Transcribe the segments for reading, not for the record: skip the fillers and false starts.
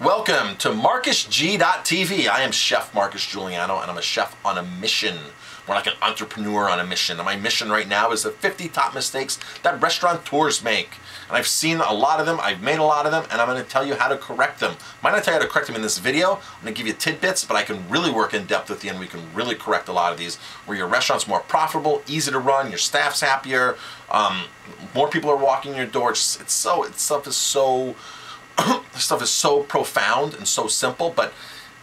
Welcome to MarcusG.tv. I am Chef Marcus Giuliano, and I'm a chef on a mission. More like an entrepreneur on a mission. And my mission right now is the 50 top mistakes that restaurateurs make. And I've seen a lot of them, I've made a lot of them, and I'm going to tell you how to correct them. Might not tell you how to correct them in this video. I'm going to give you tidbits, but I can really work in depth with you, and we can really correct a lot of these, where your restaurant's more profitable, easy to run, your staff's happier, more people are walking your door. Stuff is so profound and so simple, but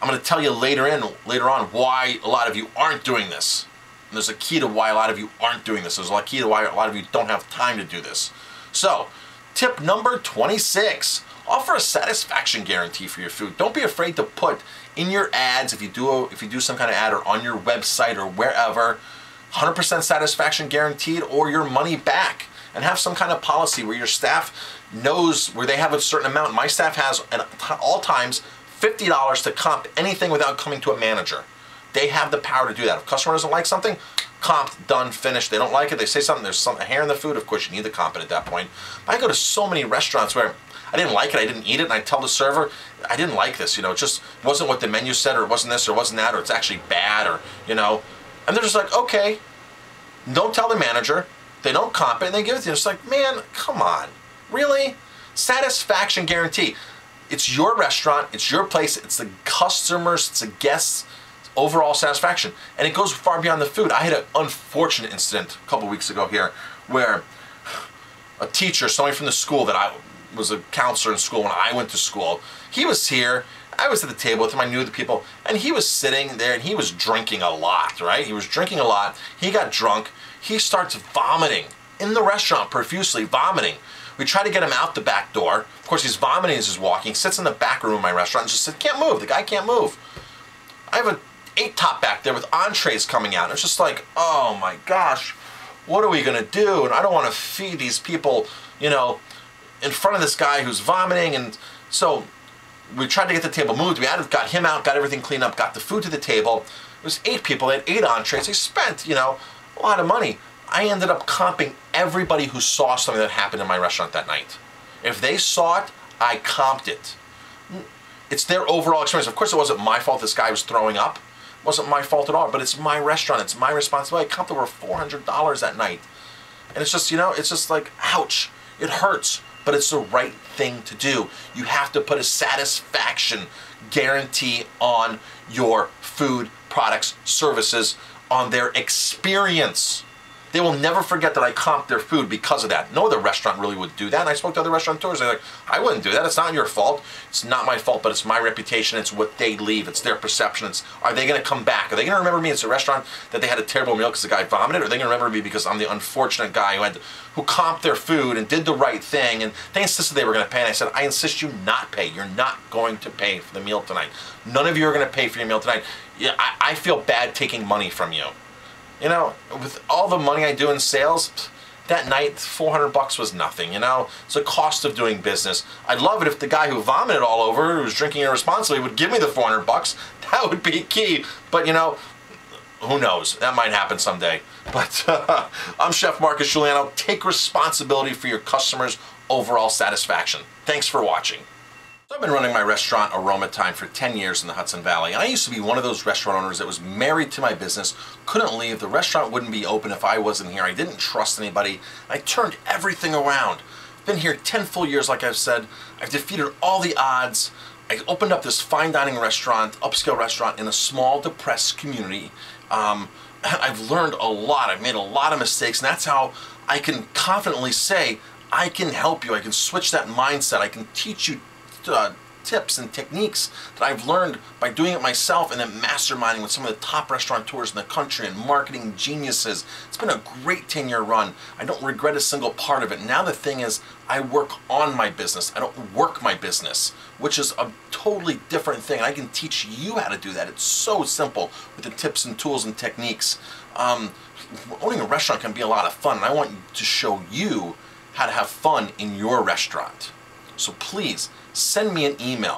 I'm going to tell you later on why a lot of you aren't doing this. And there's a key to why a lot of you aren't doing this. There's a key to why a lot of you don't have time to do this. So, tip number 26. Offer a satisfaction guarantee for your food. Don't be afraid to put in your ads, if you do some kind of ad, or on your website or wherever, 100% satisfaction guaranteed or your money back. And have some kind of policy where your staff knows where they have a certain amount. My staff has, at all times, $50 to comp anything without coming to a manager. They have the power to do that. If a customer doesn't like something, comped, done, finished. They don't like it, they say something, there's a hair in the food, of course you need to comp it at that point. But I go to so many restaurants where I didn't like it, I didn't eat it, and I tell the server, I didn't like this, it just wasn't what the menu said, or it wasn't this, or it wasn't that, or it's actually bad, or, and they're just like, okay. Don't tell the manager, they don't comp it, and they give it to you. It's like, man, come on, really? Satisfaction guarantee. It's your restaurant, it's your place, it's the customers, it's the guests' overall satisfaction. And it goes far beyond the food. I had an unfortunate incident a couple weeks ago here where a teacher, somebody from the school that I was a counselor in school when I went to school, he was here, I was at the table with him, I knew the people, and he was sitting there and he was drinking a lot, right? He was drinking a lot, he got drunk, he starts vomiting in the restaurant, profusely vomiting. We try to get him out the back door. Of course, he's vomiting as he's walking. He sits in the back room of my restaurant and just said, can't move. The guy can't move. I have an 8-top back there with entrees coming out. It's just like, oh my gosh, what are we going to do? And I don't want to feed these people, in front of this guy who's vomiting. And so we tried to get the table moved. We got him out, got everything cleaned up, got the food to the table. It was 8 people. They had 8 entrees. They spent, a lot of money. I ended up comping everybody who saw something that happened in my restaurant that night. If they saw it, I comped it. It's their overall experience. Of course, it wasn't my fault this guy was throwing up. It wasn't my fault at all, but it's my restaurant. It's my responsibility. I comped over $400 that night. And it's just, it's just like, ouch. It hurts, but it's the right thing to do. You have to put a satisfaction guarantee on your food, products, services, on their experience. They will never forget that I comped their food because of that. No other restaurant really would do that. And I spoke to other restaurateurs. They're like, I wouldn't do that. It's not your fault. It's not my fault, but it's my reputation. It's what they leave. It's their perception. Are they going to come back? Are they going to remember me as a restaurant that they had a terrible meal because the guy vomited? Or are they going to remember me because I'm the unfortunate guy who comped their food and did the right thing? And they insisted they were going to pay. And I said, I insist you not pay. You're not going to pay for the meal tonight. None of you are going to pay for your meal tonight. Yeah, I feel bad taking money from you. With all the money I do in sales, that night, $400 was nothing, It's a cost of doing business. I'd love it if the guy who vomited all over, who was drinking irresponsibly, would give me the $400. That would be key. But, who knows? That might happen someday. But I'm Chef Marcus Giuliano. Take responsibility for your customers' overall satisfaction. Thanks for watching. So I've been running my restaurant Aroma Time for 10 years in the Hudson Valley, and I used to be one of those restaurant owners that was married to my business, couldn't leave, the restaurant wouldn't be open if I wasn't here, I didn't trust anybody, I turned everything around. Been here 10 full years, like I've said, I've defeated all the odds, I opened up this fine dining restaurant, upscale restaurant in a small, depressed community. I've learned a lot, I've made a lot of mistakes, and that's how I can confidently say, I can help you, I can switch that mindset, I can teach you tips and techniques that I've learned by doing it myself and then masterminding with some of the top restaurateurs in the country and marketing geniuses. It's been a great 10-year run. I don't regret a single part of it. Now the thing is, I work on my business. I don't work my business, which is a totally different thing. I can teach you how to do that. It's so simple with the tips and tools and techniques. Owning a restaurant can be a lot of fun, and I want to show you how to have fun in your restaurant. So please, send me an email.